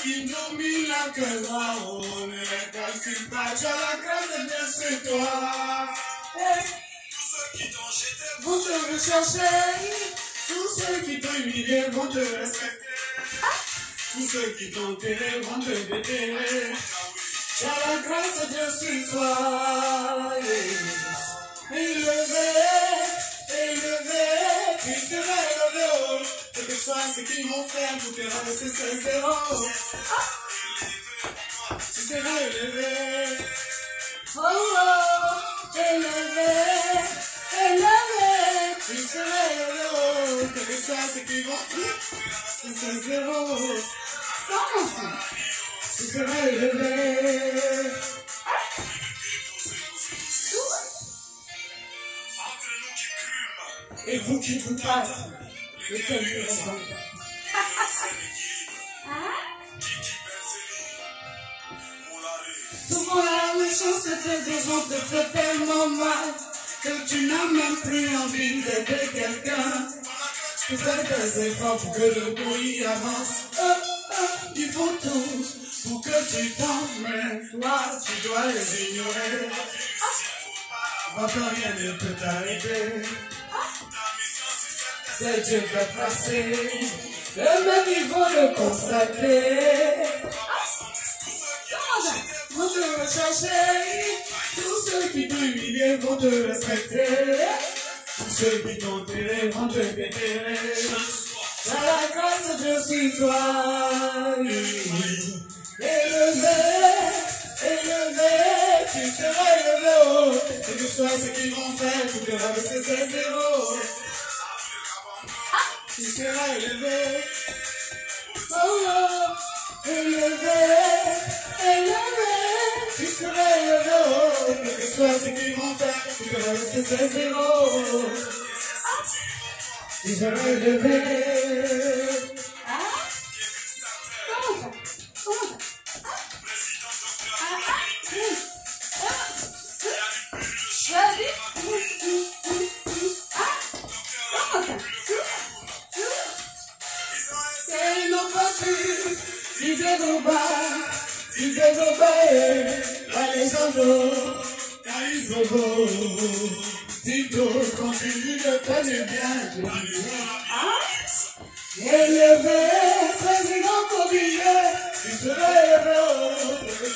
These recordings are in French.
qui domine la que moi, on ne les calcule pas, tu as la grâce de Dieu sur toi. Tous ceux qui t'ont jeté vont te rechercher, tous ceux qui t'ont humilié vont te respecter, tous ceux qui t'ont tiré vont te déterrer. Tu as la grâce de Dieu sur toi. Élevé, tu seras élevé, oh. Quel que soit ce qu'ils vont faire pour te rabaisser ce zéro. Tu seras élevé, oh oh, élevé, tu seras élevé, oh. Quel que soit ce qu'ils vont faire pour te rabaisser ce zéro. Tu seras élevé. Et vous qui vous battez, lequel est raison? Souvent la méchance des gens te fait tellement mal que tu n'as même plus envie d'aider quelqu'un. Tu fais des efforts pour que le bruit avance. Ils font tout pour que tu tombes, mais toi tu dois les ignorer. Va que rien ne peut t'arriver. C'est Dieu qui a placé, le même ils vont le constater. Vont te rechercher, tous ceux qui t'ont humilié vont te respecter, tous ceux qui t'ont tiré vont te déterrer. T'as la grâce de Dieu sur toi. Élevé, tu seras élevé, oh. Et que soit ce qu'ils vont faire pour te rabaisser ces zéros. Tu seras élevé, oh oh, élevé, tu seras élevé, oh, quel que soit ce qu'ils vont faire, tu devras rester ces zéros. Tu seras élevé. Disais Alexandre, Carizobo, Tito, continue de faire du bien. Élevé, président Kobilé, tu seras élevé,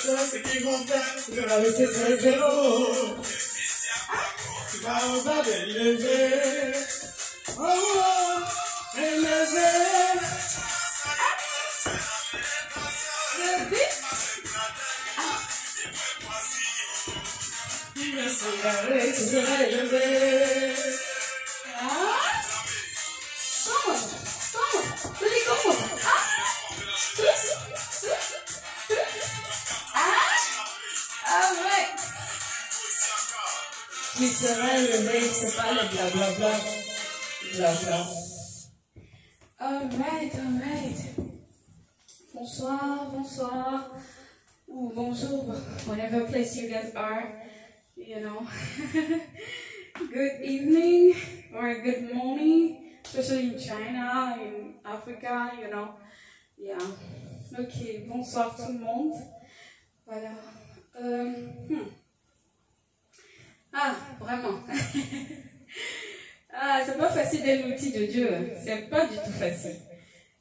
c'est ce qu'ils vont faire, tu vas laisser ces zéros. Tu vas au bas élevé, oh oh, élevé. Tu seras élevé. Tu seras élevé, c'est pas le blablabla. Blabla. Alright. Bonsoir, ou bonjour, whatever place you guys are, you know. Good evening or good morning, especially in China, in Africa, you know. Yeah. Ok, bonsoir tout le monde. Voilà. Ah, vraiment. Ah, c'est pas facile d'être l'outil de Dieu. C'est pas du tout facile.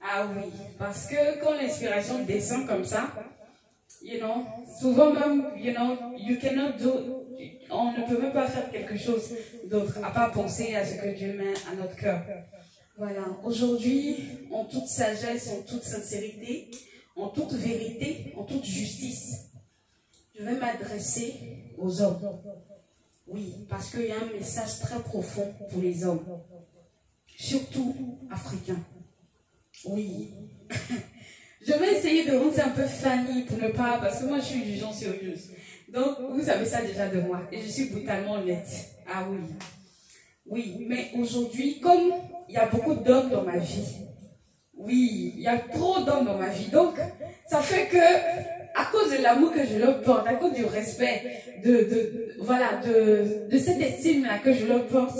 Ah oui, parce que quand l'inspiration descend comme ça, you know, souvent même, you know, you cannot do, on ne peut même pas faire quelque chose d'autre à part penser à ce que Dieu met à notre cœur. Voilà, aujourd'hui, en toute sagesse, en toute sincérité, en toute vérité, en toute justice, je vais m'adresser aux hommes. Oui, parce qu'il y a un message très profond pour les hommes, surtout africains. Oui. Je vais essayer de rendre ça un peu funny pour ne pas, parce que moi je suis du genre sérieuse. Donc vous savez ça déjà de moi et je suis brutalement honnête. Ah oui. Oui, mais aujourd'hui, comme il y a beaucoup d'hommes dans ma vie, oui, il y a trop d'hommes dans ma vie, donc ça fait que, à cause de l'amour que je leur porte, à cause du respect, de cette estime-là que je leur porte,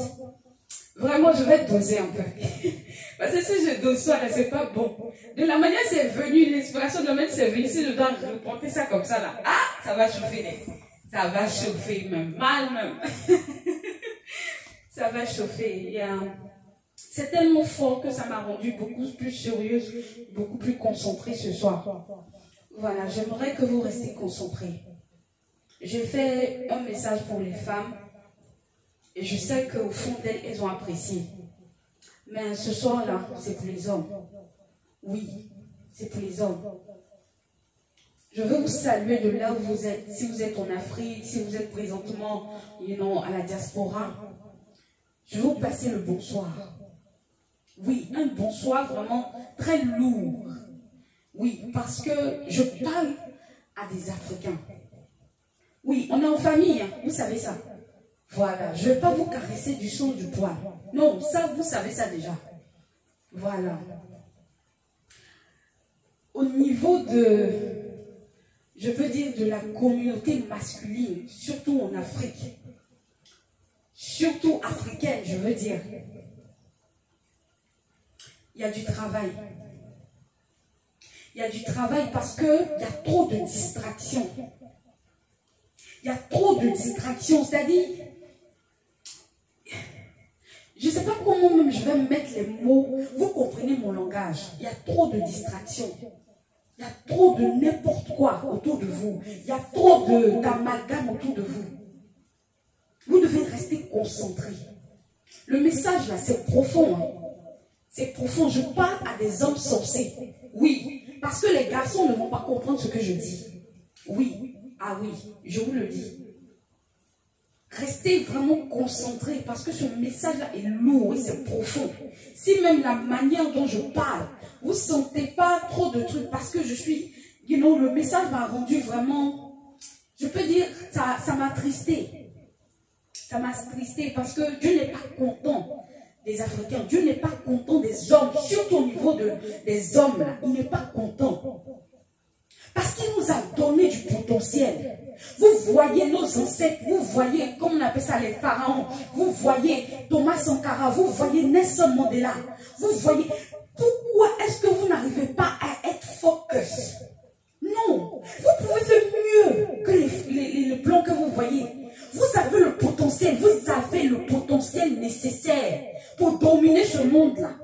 Vraiment, je vais doser un peu. Parce que si je dose pas, c'est pas bon. De la manière c'est venu, l'inspiration de la manière c'est venu, si je dois reporter ça comme ça là, ah, ça va chauffer. Ça va chauffer même, mal même. Ça va chauffer. C'est tellement fort que ça m'a rendu beaucoup plus sérieuse, beaucoup plus concentrée ce soir. Voilà, j'aimerais que vous restiez concentrés. J'ai fait un message pour les femmes et je sais qu'au fond d'elles, elles ont apprécié. Mais ce soir-là, c'est pour les hommes. Oui, c'est pour les hommes. Je veux vous saluer de là où vous êtes. Si vous êtes en Afrique, si vous êtes présentement à la diaspora, je vais vous passer le bonsoir. Oui, un bonsoir vraiment très lourd. Oui, parce que je parle à des Africains. Oui, on est en famille, hein, vous savez ça. Voilà, je ne vais pas vous caresser du son du poil. Non, ça, vous savez ça déjà. Voilà. Au niveau de, je veux dire, de la communauté masculine, surtout en Afrique, surtout africaine, je veux dire, il y a du travail. Il y a du travail parce qu'il y a trop de distractions. Il y a trop de distractions, c'est-à-dire, je ne sais pas comment même je vais mettre les mots, vous comprenez mon langage. Il y a trop de distractions. Il y a trop de n'importe quoi autour de vous. Il y a trop d'amalgame autour de vous. Vous devez rester concentré. Le message là, c'est profond. Hein. C'est profond. Je parle à des hommes sensés. Oui, parce que les garçons ne vont pas comprendre ce que je dis. Oui. Ah oui, je vous le dis. Restez vraiment concentrés parce que ce message-là est lourd et c'est profond. Si même la manière dont je parle, vous ne sentez pas trop de trucs parce que je suis, le message m'a rendu vraiment, je peux dire, ça m'a attristé. Ça m'a attristé parce que Dieu n'est pas content des Africains. Dieu n'est pas content des hommes, surtout au niveau des hommes. Là, il n'est pas content. Parce qu'il nous a donné du potentiel. Vous voyez nos ancêtres, vous voyez, comme on appelle ça, les pharaons, vous voyez Thomas Sankara, vous voyez Nelson Mandela, vous voyez, pourquoi est-ce que vous n'arrivez pas à être focus? Non, vous pouvez faire mieux que les plans que vous voyez. Vous avez le potentiel, vous avez le potentiel nécessaire pour dominer ce monde-là.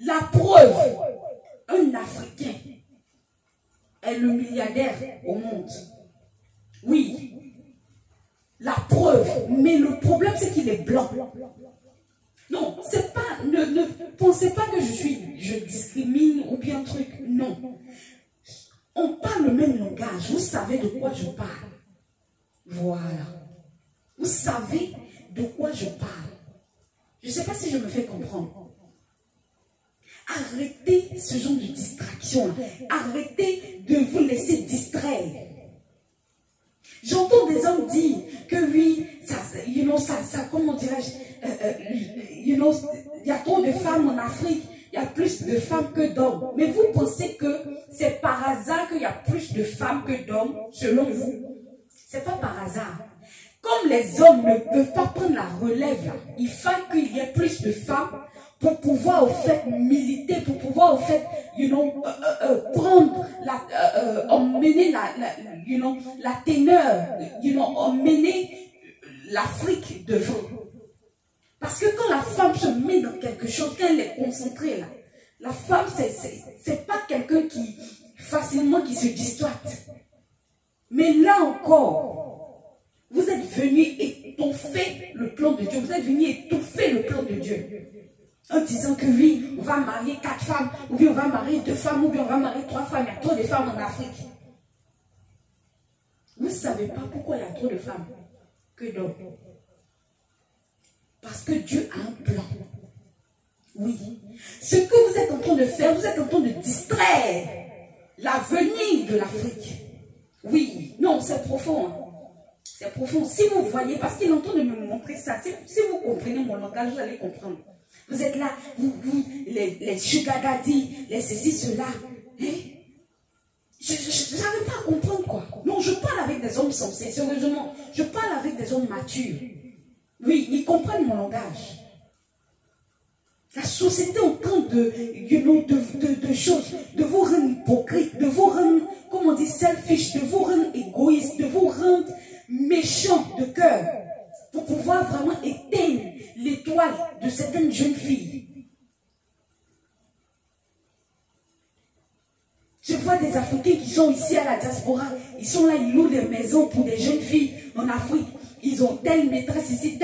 La preuve, un Africain est le milliardaire au monde. Oui, la preuve. Mais le problème, c'est qu'il est blanc. Non, c'est pas. Ne pensez pas que je discrimine ou bien truc. Non. On parle le même langage. Vous savez de quoi je parle. Voilà. Vous savez de quoi je parle. Je ne sais pas si je me fais comprendre. Arrêtez ce genre de distraction. Arrêtez de vous laisser distraire. J'entends des hommes dire que oui, comment dirais-je, il y a trop de femmes en Afrique, il y a plus de femmes que d'hommes. Mais vous pensez que c'est par hasard qu'il y a plus de femmes que d'hommes, selon vous? C'est pas par hasard. Comme les hommes ne peuvent pas prendre la relève, là, il faut qu'il y ait plus de femmes pour pouvoir, au fait, militer, pour pouvoir, au fait, prendre, emmener la teneur, emmener l'Afrique devant. Parce que quand la femme se met dans quelque chose, quand elle est concentrée, là, la femme, c'est pas quelqu'un qui, facilement, qui se distracte. Mais là encore, vous êtes venus étouffer le plan de Dieu. Vous êtes venus étouffer le plan de Dieu. En disant que oui, on va marier 4 femmes, ou bien on va marier 2 femmes, ou bien on va marier 3 femmes. Il y a trop de femmes en Afrique. Vous ne savez pas pourquoi il y a trop de femmes que d'hommes. Parce que Dieu a un plan. Oui. Ce que vous êtes en train de faire, vous êtes en train de distraire l'avenir de l'Afrique. Oui. Non, c'est profond. Hein. C'est profond. Si vous voyez, parce qu'il est en train de me montrer ça, si vous comprenez mon langage, vous allez comprendre. Vous êtes là, les sugar daddy, les ceci, cela. Hein? Je n'arrive pas à comprendre quoi. Non, je parle avec des hommes sensés, sérieusement. Je parle avec des hommes matures. Oui, ils comprennent mon langage. La société est en train de choses, de vous rendre hypocrite, de vous rendre, comment on dit, selfish, de vous rendre égoïste, de vous rendre méchant de cœur, pour pouvoir vraiment éteindre l'étoile de certaines jeunes filles. Je vois des Africains qui sont ici à la diaspora, ils sont là, ils louent des maisons pour des jeunes filles en Afrique. Ils ont telle maîtresse ici,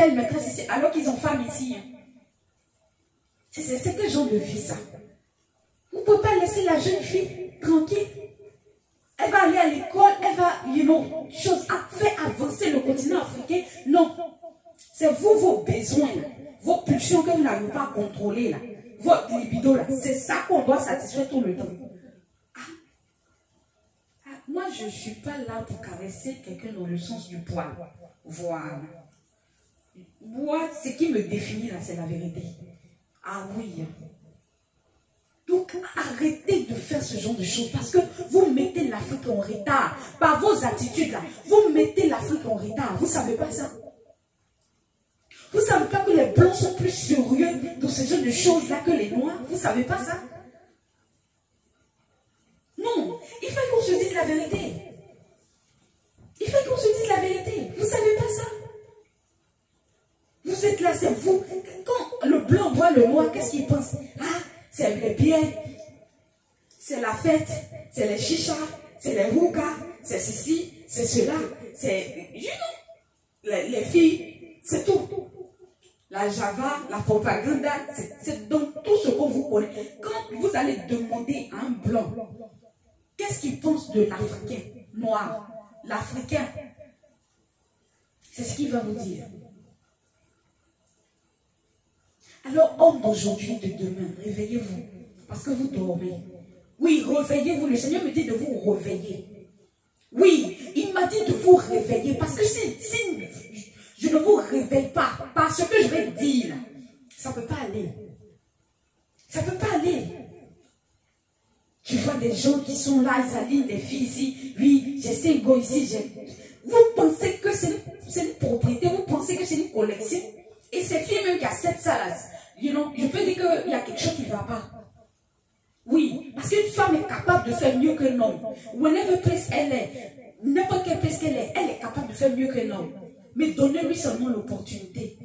alors qu'ils ont femme ici. C'est quel genre de vie ça? Vous ne pouvez pas laisser la jeune fille tranquille. Elle va aller à l'école, elle va, faire avancer le continent africain. Non. C'est vous, vos besoins, là, vos pulsions que vous n'avez pas contrôlées, là, votre libido, là. C'est ça qu'on doit satisfaire tout le temps. Moi, je ne suis pas là pour caresser quelqu'un dans le sens du poil. Voilà. Moi, ce qui me définit là, c'est la vérité. Ah oui. Donc, arrêtez de faire ce genre de choses parce que vous mettez l'Afrique en retard. Par vos attitudes là, vous mettez l'Afrique en retard. Vous ne savez pas ça? Vous ne savez pas que les Blancs sont plus sérieux dans ce genre de choses là que les Noirs? Vous ne savez pas ça? Non, il faut qu'on se dise la vérité. Il faut qu'on se dise la vérité. Vous ne savez pas ça? Vous êtes là, c'est vous. Quand le blanc voit le noir, qu'est-ce qu'il pense? Ah, c'est les biens, c'est la fête, c'est les chichas, c'est les hookahs, c'est ceci, c'est cela, c'est... les filles, c'est tout. La Java, la propagande, c'est donc tout ce que vous connaissez. Quand vous allez demander à un blanc, qu'est-ce qu'il pense de l'Africain noir, l'Africain, c'est ce qu'il va vous dire. Alors, homme d'aujourd'hui, de demain, réveillez-vous, parce que vous dormez. Oui, réveillez-vous. Le Seigneur me dit de vous réveiller. Oui, il m'a dit de vous réveiller, parce que si je ne vous réveille pas, par ce que je vais dire, ça ne peut pas aller. Ça ne peut pas aller. Tu vois des gens qui sont là, ils alignent des filles ici. Oui, j'ai 5 gars ici. Vous pensez que c'est une propriété, vous pensez que c'est une collection. Et ces filles même qui acceptent ça, là, je peux dire qu'il y a quelque chose qui ne va pas. Oui, parce qu'une femme est capable de faire mieux qu'un homme. Whenever place elle est, n'importe quelle place qu'elle est, elle est capable de faire mieux qu'un homme. Mais donnez-lui seulement l'opportunité.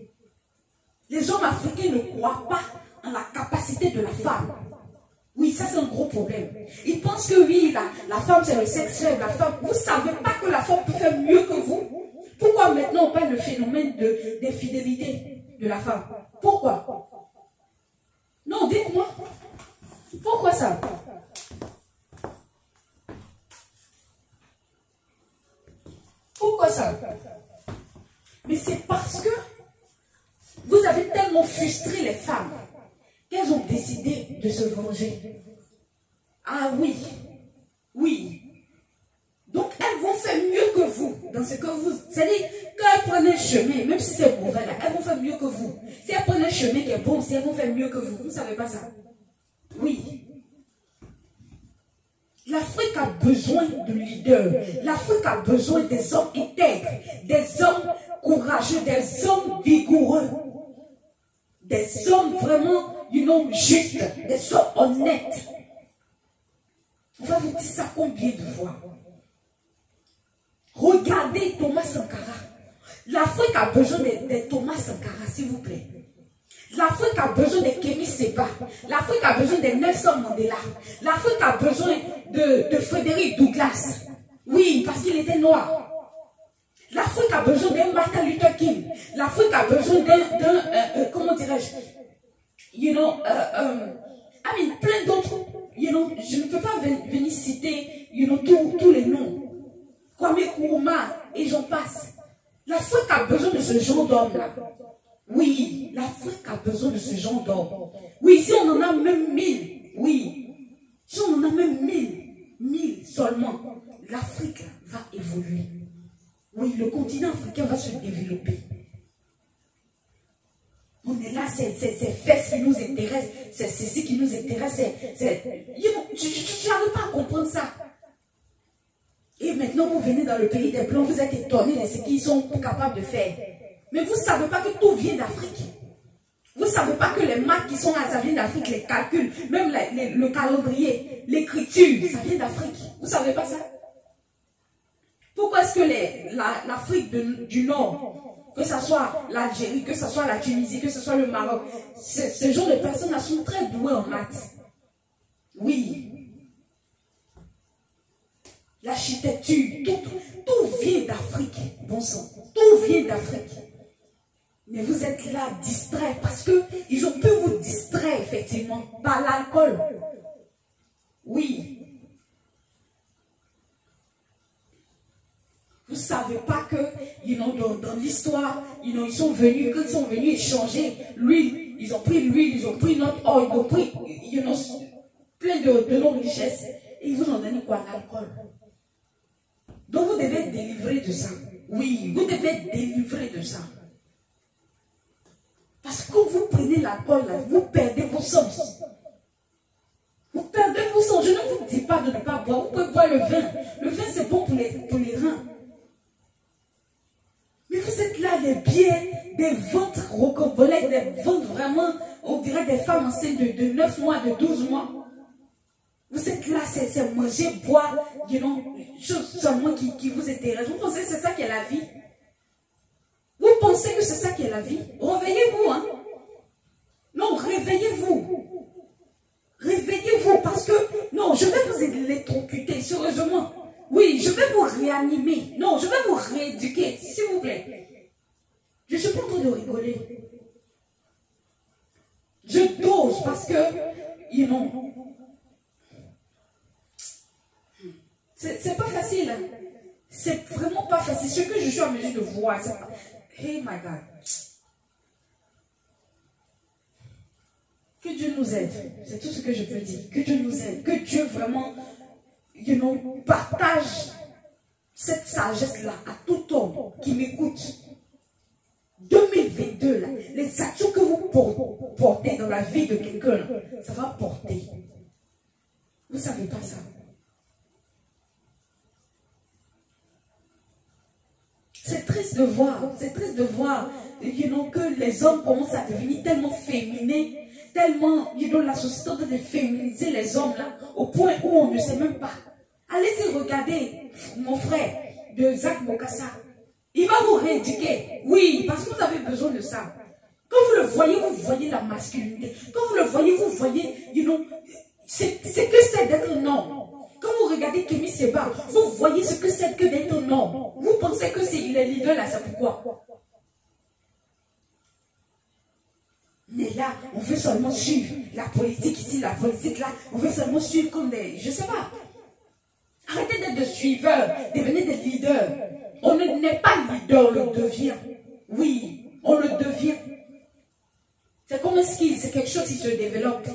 Les hommes africains ne croient pas en la capacité de la femme. Oui, ça c'est un gros problème. Ils pensent que oui, la femme c'est le sexe faible, la femme. Vous ne savez pas que la femme peut faire mieux que vous? Pourquoi maintenant on parle le phénomène d'infidélité de la femme? Pourquoi? Non, dites-moi. Pourquoi ça? Pourquoi ça? Mais c'est parce que vous avez tellement frustré les femmes qu'elles ont décidé de se venger. Ah oui, oui. Donc elles vont faire mieux que vous dans ce que vous... C'est-à-dire, quand elles prennent un chemin, même si c'est mauvais là, elles vont faire mieux que vous. Si elles prennent un chemin qui est bon, si elles vont faire mieux que vous. Vous ne savez pas ça? Oui. L'Afrique a besoin de leaders. L'Afrique a besoin des hommes intègres, des hommes courageux, des hommes vigoureux, des hommes vraiment, justes, des hommes honnêtes. On va vous dire ça combien de fois? Regardez Thomas Sankara. L'Afrique a besoin de Thomas Sankara, s'il vous plaît. L'Afrique a besoin de Kémy Séba. L'Afrique a besoin de Nelson Mandela. L'Afrique a besoin de Frédéric Douglass. Oui, parce qu'il était noir. L'Afrique a besoin d'un Martin Luther King. L'Afrique a besoin d'un comment dirais-je, plein d'autres. Je ne peux pas venir citer, tous les noms. Kwame Nkrumah et j'en passe. L'Afrique a besoin de ce genre d'homme-là. Oui, l'Afrique a besoin de ce genre d'homme. Oui, si on en a même 1000, oui. Si on en a même 1000 seulement, l'Afrique va évoluer. Oui, le continent africain va se développer. On est là, c'est fesses qui nous intéressent, c'est ceci qui nous intéresse, je n'arrive pas à comprendre ça. Et maintenant, vous venez dans le pays des Blancs, vous êtes étonnés de ce qu'ils sont capables de faire. Mais vous ne savez pas que tout vient d'Afrique. Vous ne savez pas que les maths qui sont là, ça vient d'Afrique, les calculs, même le calendrier, l'écriture, ça vient d'Afrique. Vous ne savez pas ça? Pourquoi est-ce que l'Afrique du Nord, que ce soit l'Algérie, que ce soit la Tunisie, que ce soit le Maroc, ce genre de personnes sont très douées en maths? Oui. L'architecture, tout vient d'Afrique, bon sang. Tout vient d'Afrique. Mais vous êtes là, distraits, parce qu'ils ont pu vous distraire, effectivement, par l'alcool. Oui. Vous ne savez pas que, dans l'histoire, ils sont venus, quand ils sont venus échanger l'huile, ils ont pris l'huile, ils ont pris notre or, ils ont pris, plein de nos richesses, et ils vous ont donné quoi? L'alcool. Donc vous devez être délivré de ça. Oui, vous devez être délivré de ça. Parce que quand vous prenez l'alcool, vous perdez vos sens. Vous perdez vos sens. Je ne vous dis pas de ne pas boire. Vous pouvez boire le vin. Le vin, c'est bon pour les reins. Mais vous êtes là, les pieds, des ventres rocambolesques, des ventres vraiment, on dirait des femmes enceintes de 9 mois, de 12 mois. Vous êtes là, c'est manger, boire, choses seulement qui vous intéressent. Vous pensez que c'est ça qui est la vie? Vous pensez que c'est ça qui est la vie? Réveillez-vous, hein? Non, réveillez-vous. Réveillez-vous parce que, non, je vais vous électrocuter, sérieusement. Oui, je vais vous réanimer. Non, je vais vous rééduquer, s'il vous plaît. Je ne suis pas en train de rigoler. Je dose parce que, c'est pas facile. Hein? C'est vraiment pas facile. Ce que je suis en mesure de voir, c'est pas... Hey my God. Que Dieu nous aide. C'est tout ce que je peux dire. Que Dieu nous aide. Que Dieu vraiment, partage cette sagesse-là à tout homme qui m'écoute. 2022, là, les actions que vous portez dans la vie de quelqu'un, ça va porter. Vous ne savez pas ça. C'est triste de voir que les hommes commencent à devenir tellement féminés, tellement, la société est en train de féminiser les hommes là, au point où on ne sait même pas. Allez-y regarder mon frère de Zach Mokassa. Il va vous rééduquer. Oui, parce que vous avez besoin de ça. Quand vous le voyez la masculinité. Quand vous le voyez, vous voyez, c'est que c'est d'être un homme. Quand vous regardez Kémy Séba, vous voyez ce que c'est que d'être un homme. Vous pensez que il est leader là, c'est pourquoi? Mais là, on veut seulement suivre la politique ici, la politique là. On veut seulement suivre comme des... Je ne sais pas. Arrêtez d'être des suiveurs, devenez des leaders. On n'est pas leader, on le devient. Oui, on le devient. C'est comme un skill, c'est quelque chose qui se développe.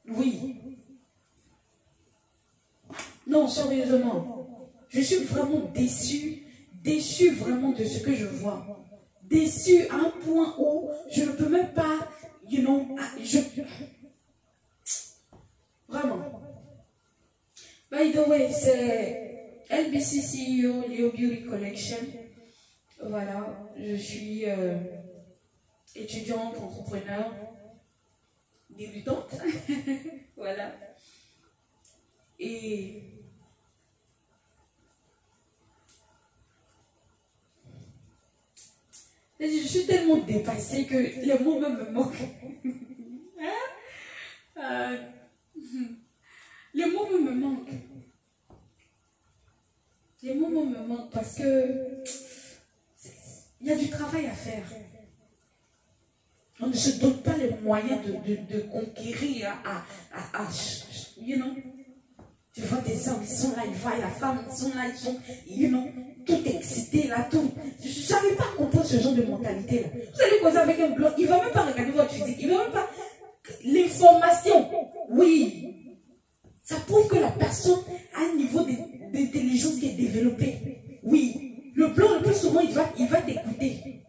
Oui. Non, sérieusement, je suis vraiment déçu vraiment de ce que je vois. Déçu à un point où je ne peux même pas, Vraiment. By the way, c'est LBC CEO Leo Beauty Collection. Voilà, je suis étudiante, entrepreneur, débutante. Voilà. Et je suis tellement dépassée que les mots me manquent. Les mots me manquent. Les mots me manquent parce que il y a du travail à faire. On ne se donne pas les moyens de conquérir Tu vois des hommes, ils sont là, ils voient la femme, ils sont là, ils sont, tout excités là, tout. Je n'arrive pas à comprendre ce genre de mentalité là. Vous allez causer avec un blanc, il ne va même pas regarder votre physique, il ne va même pas... L'information, oui, ça prouve que la personne a un niveau d'intelligence qui est développé. Oui, le blanc, le plus souvent, il va t'écouter.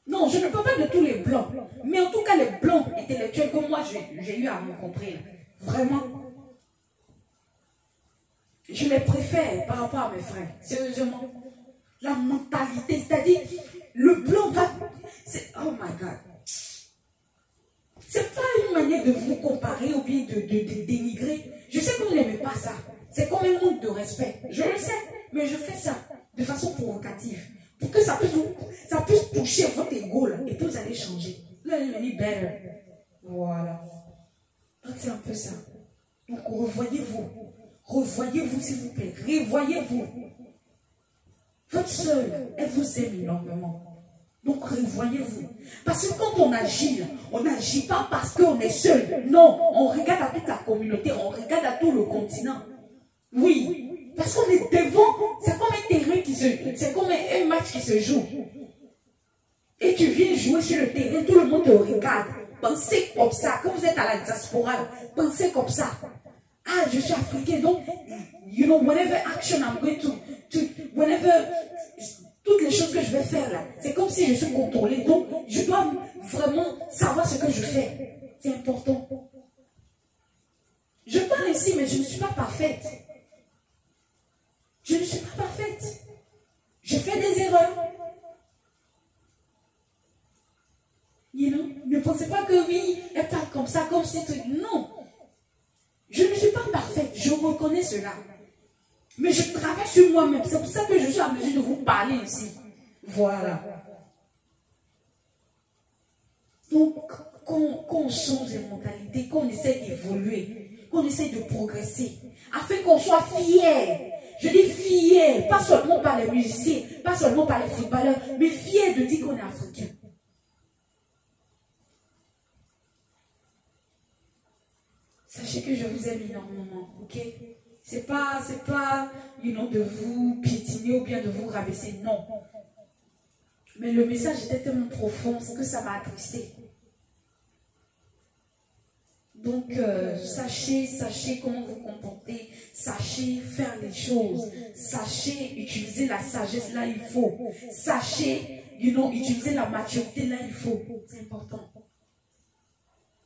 Non, je ne parle pas de tous les blancs, mais en tout cas, les blancs intellectuels que moi, j'ai eu à rencontrer, vraiment, je les préfère par rapport à mes frères, sérieusement. La mentalité, c'est-à-dire, le blanc va... Oh my God. de vous comparer ou bien de dénigrer. Je sais que vous n'aimez pas ça. C'est comme un manque de respect. Je le sais. Mais je fais ça de façon provocative. Pour que ça puisse toucher votre ego là. Et puis vous allez changer. Là, il est better. Voilà. Donc c'est un peu ça. Donc revoyez-vous. Revoyez-vous s'il vous plaît. Revoyez-vous. Votre sœur, elle vous aime énormément. Donc revoyez-vous. Parce que quand on agit, on n'agit pas parce qu'on est seul. Non, on regarde à toute la communauté, on regarde à tout le continent. Oui, parce qu'on est devant, c'est comme un terrain c'est comme un match qui se joue. Et tu viens jouer sur le terrain, tout le monde te regarde. Pensez comme ça, quand vous êtes à la diaspora, pensez comme ça. Ah, je suis africain, donc, you know, whatever action I'm going to whenever, toutes les choses que je vais faire là, c'est comme si je suis contrôlée. Donc, je dois vraiment savoir ce que je fais. C'est important. Je parle ici, mais je ne suis pas parfaite. Je ne suis pas parfaite. Je fais des erreurs. You know? Ne pensez pas que oui, elle parle comme ça, comme si... Non. Je ne suis pas parfaite. Je reconnais cela. Mais je travaille sur moi-même. C'est pour ça que je suis en mesure de vous parler ici. Voilà. Donc, quand on change de mentalité, qu'on essaie d'évoluer, qu'on essaie de progresser, afin qu'on soit fiers. Je dis fiers, pas seulement par les musiciens, pas seulement par les footballeurs, mais fiers de dire qu'on est africain. Sachez que je vous aime énormément, ok? C'est pas, you know, de vous piétiner ou bien de vous rabaisser, non. Mais le message était tellement profond que ça m'a attristé. Donc, sachez comment vous comporter, sachez faire les choses, sachez utiliser la sagesse là il faut, sachez, you know, utiliser la maturité là il faut. C'est important.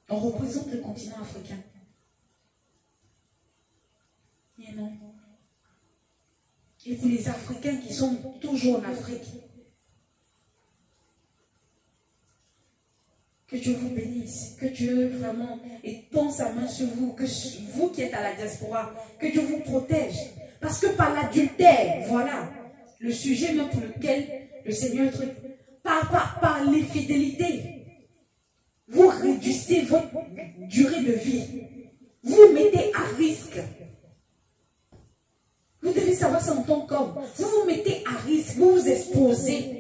On représente le continent africain. You know. Et pour les Africains qui sont toujours en Afrique, que Dieu vous bénisse, que Dieu vraiment étend sa main sur vous, que vous qui êtes à la diaspora, que Dieu vous protège. Parce que par l'adultère, voilà, le sujet même pour lequel le Seigneur truc, par l'infidélité, vous réduisez votre durée de vie. Vous mettez à risque. Vous devez savoir ça en tant qu'homme. Vous vous mettez à risque, vous vous exposez.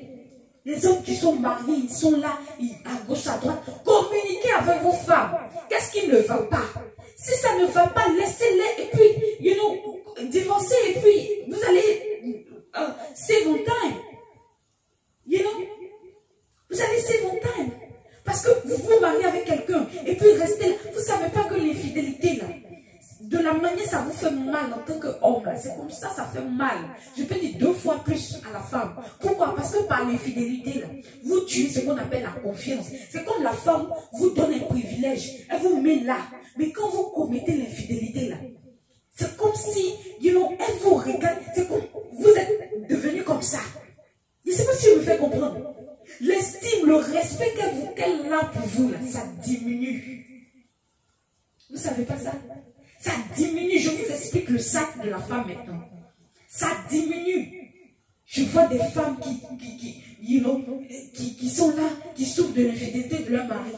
Les hommes qui sont mariés, ils sont là, à gauche, à droite. Communiquez avec vos femmes. Qu'est-ce qui ne va pas? Si ça ne va pas, laissez-les et puis, you know, divorcez et puis vous allez save on time. You know? Vous allez save on time. Parce que vous vous mariez avec quelqu'un et puis restez là. Vous ne savez pas que l'infidélité là, de la manière ça vous fait mal en tant qu'homme, c'est comme ça fait mal. Je peux dire 2 fois plus à la femme. Pourquoi? Parce que par l'infidélité, vous tuez ce qu'on appelle la confiance. C'est comme la femme vous donne un privilège, elle vous met là. Mais quand vous commettez l'infidélité, c'est comme si, you know, elle vous regarde, c'est comme vous êtes devenu comme ça. Je ne sais pas si je me fais comprendre. L'estime, le respect qu'elle a pour vous, ça diminue. Vous ne savez pas ça? Ça diminue. Je vous explique le sac de la femme maintenant. Ça diminue. Je vois des femmes qui sont là, qui souffrent de l'infidélité de leur mari.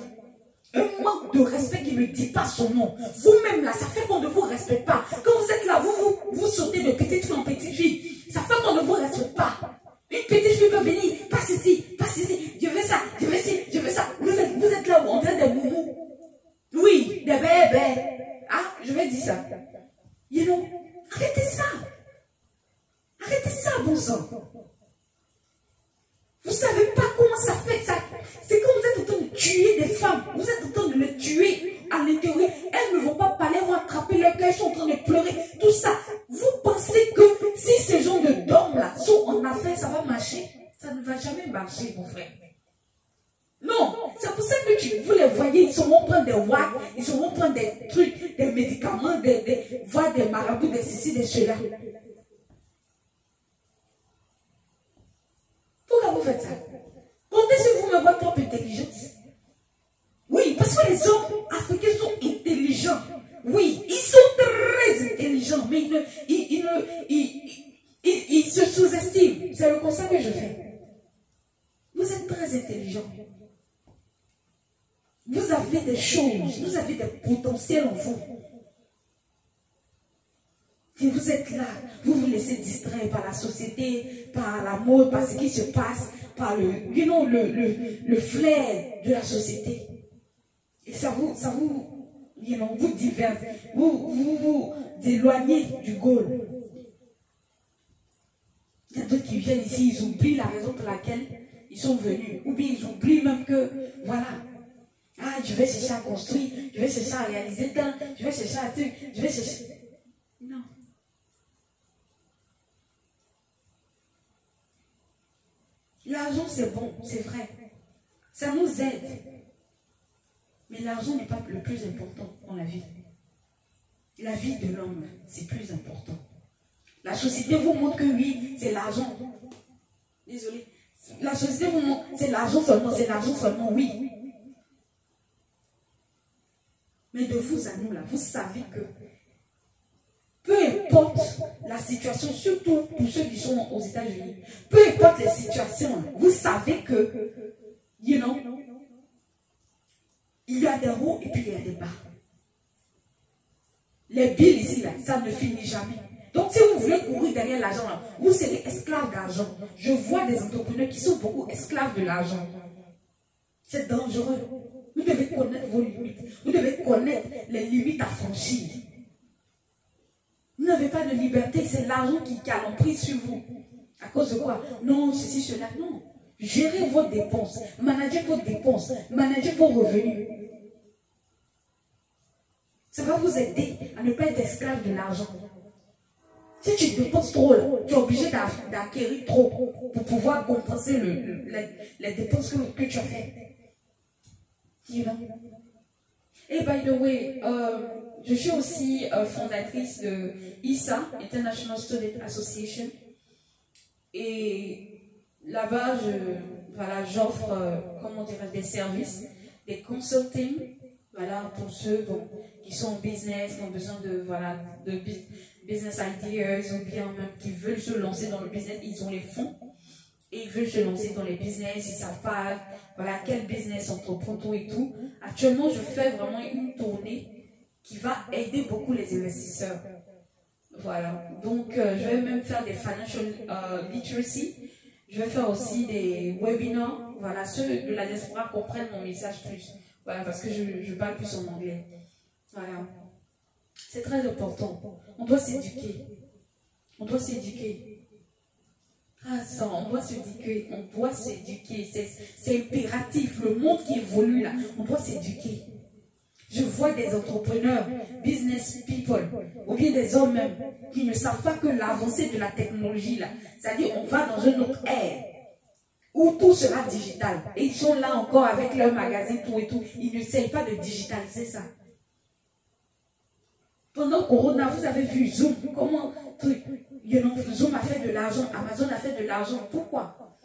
Un manque de respect qui ne dit pas son nom. Vous-même là, ça fait qu'on ne vous respecte pas. Quand vous êtes là, vous sautez de petite fille en petite fille. Ça fait qu'on ne vous respecte pas. Une petite fille peut venir, passe ici, je veux ça, je veux ci, je veux ça. Vous êtes là, on dirait des moumous. Oui, des bébés. Ah, je vais dire ça. You know, arrêtez ça. Arrêtez ça, bon sang. Vous ne savez pas comment ça fait ça. C'est comme vous êtes en train de tuer des femmes. Vous êtes en train de les tuer à l'intérieur. Elles ne vont pas parler, elles vont attraper leur cœur, elles sont en train de pleurer. Tout ça. Vous pensez que si ces gens de d'hommes là sont en affaires, ça va marcher? Ça ne va jamais marcher, mon frère. Non, c'est pour ça que vous les voyez, ils sont en train de voir, ils sont en train des trucs, des médicaments, voir des marabouts, des ceci, des cela. Pourquoi vous faites ça? Comptez sur vous, mais votre propre intelligence. Oui, parce Parce que les hommes africains sont intelligents. Oui, ils sont très intelligents, mais ils se sous-estiment. C'est le constat que je fais. Vous êtes très intelligents. Vous avez des choses, vous avez des potentiels en vous. Si vous êtes là, vous vous laissez distraire par la société, par la mode, par ce qui se passe, par le flair de la société. Et ça vous diverse, vous éloignez du goal. Il y a d'autres qui viennent ici, ils oublient la raison pour laquelle ils sont venus. Ou bien ils oublient même que, voilà, ah, je vais chercher à construire, je vais chercher à réaliser tant, je vais chercher à truc, je vais chercher... Non. L'argent, c'est bon, c'est vrai. Ça nous aide. Mais l'argent n'est pas le plus important dans la vie. La vie de l'homme, c'est plus important. La société vous montre que oui, c'est l'argent. Désolé. La société vous montre c'est l'argent seulement, oui. Mais de vous à nous, là, vous savez que peu importe la situation, surtout pour ceux qui sont aux États-Unis, peu importe les situations, vous savez que, il y a des hauts et puis il y a des bas. Les billes ici, là, ça ne finit jamais. Donc, si vous voulez courir derrière l'argent, vous serez esclave d'argent. Je vois des entrepreneurs qui sont beaucoup esclaves de l'argent. C'est dangereux. Vous devez connaître vos limites. Vous devez connaître les limites à franchir. Vous n'avez pas de liberté. C'est l'argent qui a l'emprise sur vous. À cause de quoi? Non, ceci, cela. Non. Gérez vos dépenses. Managez vos dépenses. Managez vos revenus. Ça va vous aider à ne pas être esclave de l'argent. Si tu dépenses trop, tu es obligé d'acquérir trop pour pouvoir compenser les dépenses que tu as faites. Et by the way, je suis aussi fondatrice de ISA, International Student Association. Et là-bas, j'offre des services, des consulting, pour ceux qui sont en business, qui ont besoin de business ideas, ou bien même qui veulent se lancer dans le business, ils ont les fonds et ils veulent se lancer dans les business, ils savent pas quel business entreprendre et tout. Actuellement, je fais vraiment une tournée qui va aider beaucoup les investisseurs. Voilà, donc je vais même faire des financial literacy, je vais faire aussi des webinars, ceux de la diaspora comprennent mon message plus, parce que je parle plus en anglais. Voilà. C'est très important. On doit s'éduquer. On doit s'éduquer. Ah, ça, on doit s'éduquer. On doit s'éduquer. C'est impératif. Le monde qui évolue là, on doit s'éduquer. Je vois des entrepreneurs, business people, ou bien des hommes même, qui ne savent pas que l'avancée de la technologie là, c'est-à-dire on va dans une autre ère où tout sera digital. Et ils sont là encore avec leur magazine, tout et tout. Ils n'essayent pas de digitaliser ça. Pendant Corona, vous avez vu Zoom, comment Zoom a fait de l'argent, Amazon a fait de l'argent. Pourquoi?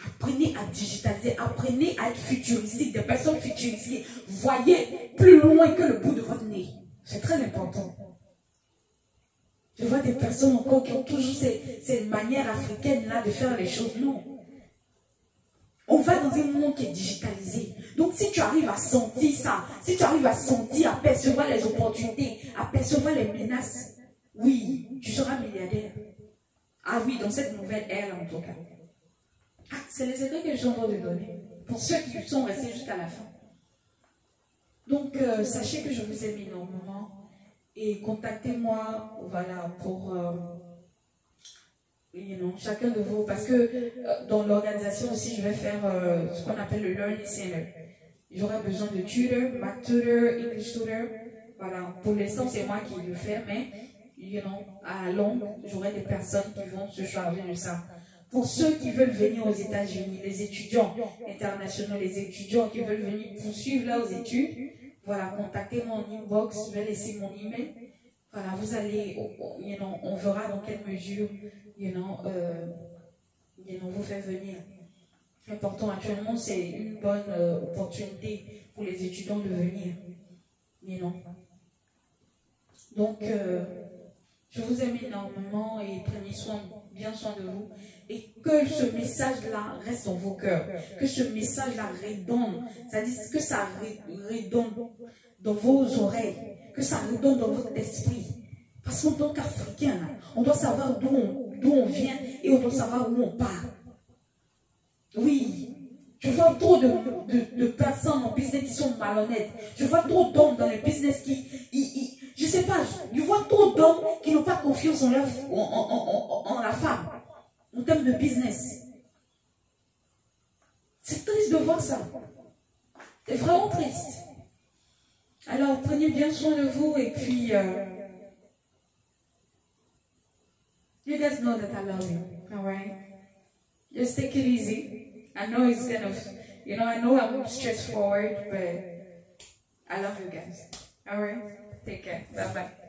Apprenez à digitaliser, apprenez à être futuristique, des personnes futuristiques. Voyez plus loin que le bout de votre nez. C'est très important. Je vois des personnes encore qui ont toujours ces manières africaines-là de faire les choses. Non. On va dans un monde qui est digitalisé. Donc, si tu arrives à sentir ça, si tu arrives à sentir, à percevoir les opportunités, à percevoir les menaces, oui, tu seras milliardaire. Ah oui, dans cette nouvelle ère, en tout cas. Ah, c'est les secrets que je suis en train de donner. Pour ceux qui sont restés jusqu'à la fin. Donc, sachez que je vous aime énormément. Et contactez-moi, pour... chacun de vous, parce que dans l'organisation aussi, je vais faire ce qu'on appelle le Learning Center. J'aurai besoin de tutor, math tutor, English tutor. Voilà, pour l'instant, c'est moi qui le fais, mais à longue, j'aurai des personnes qui vont se charger de ça. Pour ceux qui veulent venir aux États-Unis, les étudiants internationaux, les étudiants qui veulent venir poursuivre leurs études, contactez mon inbox, je vais laisser mon email. Voilà, vous allez, on verra dans quelle mesure, vous fait venir. important actuellement, c'est une bonne opportunité pour les étudiants de venir. Mais non. Donc, je vous aime énormément et prenez bien soin de vous. Et que ce message-là reste dans vos cœurs. Que ce message-là redonne. C'est-à-dire que ça redonne dans vos oreilles. Que ça redonne dans votre esprit. Parce qu'en tant qu'Africain, on doit savoir d'où on vient et on doit savoir où on part. Oui, je vois trop de personnes en business qui sont malhonnêtes. Je vois trop d'hommes dans le business je ne sais pas, je vois trop d'hommes qui n'ont pas confiance en la femme, en termes de business. C'est triste de voir ça. C'est vraiment triste. Alors, prenez bien soin de vous et puis... you guys know that I love you, alright? Just take it easy. I know it's kind of, I know I'm straightforward, but I love you guys. Alright? Take care. Bye-bye.